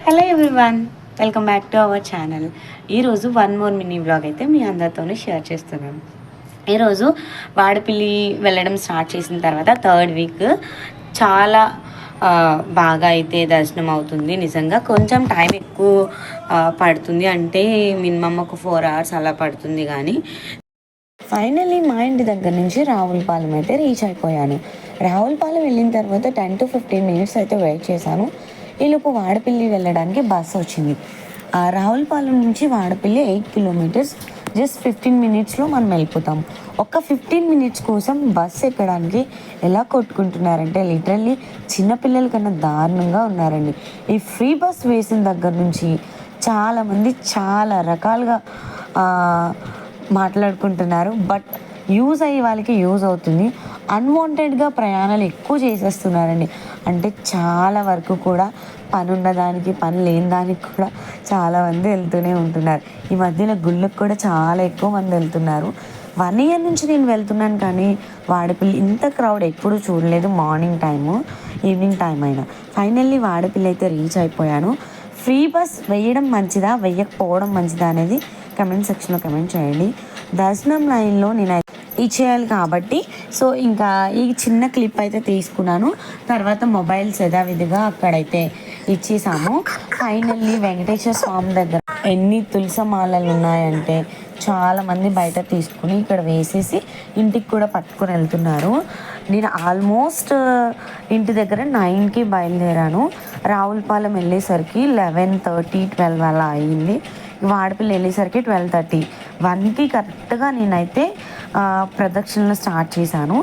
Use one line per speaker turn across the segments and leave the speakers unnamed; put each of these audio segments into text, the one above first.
Hello everyone, welcome back to our channel. ఈరోజు one more mini vlog అయితే మీ అందరితోనే share చేస్తున్నాను. ఈరోజు వాడపల్లి వెళ్ళడం స్టార్ట్ చేసిన తర్వాత థర్డ్ వీక్ చాలా బాగా అయితే దర్శనం అవుతుంది. నిజంగా కొంచెం టైం ఎక్కువ పడుతుంది, అంటే మినిమమ్ ఒక 4 hours అలా పడుతుంది. కానీ ఫైనల్లీ మా ఇంటి దగ్గర నుంచి రావులపాలెం అయితే రీచ్ అయిపోయాను. రావులపాలెం వెళ్ళిన తర్వాత 10 to 15 minutes అయితే వెయిట్ చేశాను. ఈలోపు వాడపల్లి వెళ్ళడానికి బస్సు వచ్చింది. రావులపాలెం నుంచి వాడపల్లి 8 kilometers, జస్ట్ 15 minutesలో మనం వెళ్ళిపోతాం. ఒక 15 minutes కోసం బస్సు ఎక్కడానికి ఎలా కొట్టుకుంటున్నారంటే లిటరల్లీ చిన్నపిల్లల కన్నా దారుణంగా ఉన్నారండి. ఈ ఫ్రీ బస్ వేసిన దగ్గర నుంచి చాలామంది చాలా రకాలుగా మాట్లాడుకుంటున్నారు. బట్ యూజ్ అయ్యే వాళ్ళకి యూజ్ అవుతుంది. అన్వాంటెడ్గా ప్రయాణాలు ఎక్కువ చేసేస్తున్నారండి. అంటే చాలా వరకు కూడా పని ఉన్నదానికి పని లేని దానికి కూడా చాలామంది వెళ్తూనే ఉంటున్నారు. ఈ మధ్యలో గుళ్ళకు కూడా చాలా ఎక్కువ మంది వెళ్తున్నారు. 1 year నుంచి నేను వెళ్తున్నాను, కానీ వాడపల్లి ఇంత క్రౌడ్ ఎప్పుడూ చూడలేదు. మార్నింగ్ టైము, ఈవినింగ్ టైం అయినా. ఫైనల్లీ వాడపల్లి అయితే రీచ్ అయిపోయాను. ఫ్రీ బస్ వేయడం మంచిదా వేయకపోవడం మంచిదా అనేది కమెంట్ సెక్షన్లో కమెంట్ చేయండి. దర్శనం లైన్లో నేను ఇచ్చేయాలి కాబట్టి సో ఇంకా ఈ చిన్న క్లిప్ అయితే తీసుకున్నాను. తర్వాత మొబైల్స్ యథావిధిగా అక్కడైతే ఇచ్చేసాము. ఫైనల్లీ వెంకటేశ్వర స్వామి దగ్గర ఎన్ని తులసమాలలు ఉన్నాయంటే చాలామంది బయట తీసుకుని ఇక్కడ వేసేసి ఇంటికి కూడా పట్టుకొని వెళ్తున్నారు. నేను ఆల్మోస్ట్ ఇంటి దగ్గర 9కి బయలుదేరాను. రావులపాలెం వెళ్ళేసరికి 11:30, 12 అలా అయ్యింది. వాడపల్లి వెళ్ళేసరికి 12:30, 1కి కరెక్ట్గా నేనైతే ప్రదక్షిణలు స్టార్ట్ చేశాను.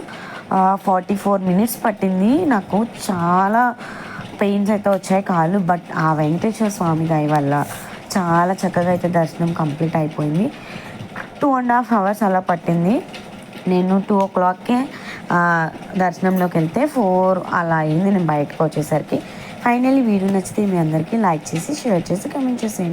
44 minutes పట్టింది. నాకు చాలా పెయిన్స్ అయితే వచ్చాయి కాళ్ళు. బట్ ఆ వెంకటేశ్వర స్వామి దయ వల్ల చాలా చక్కగా అయితే దర్శనం కంప్లీట్ అయిపోయింది. 2.5 hours అలా పట్టింది. నేను 2 o'clockకే దర్శనంలోకి వెళ్తే 4 అలా అయింది నేను బయటకు వచ్చేసరికి. ఫైనల్లీ వీడియో నచ్చితే మీ అందరికీ లైక్ చేసి షేర్ చేసి కమెంట్ చేసేయండి.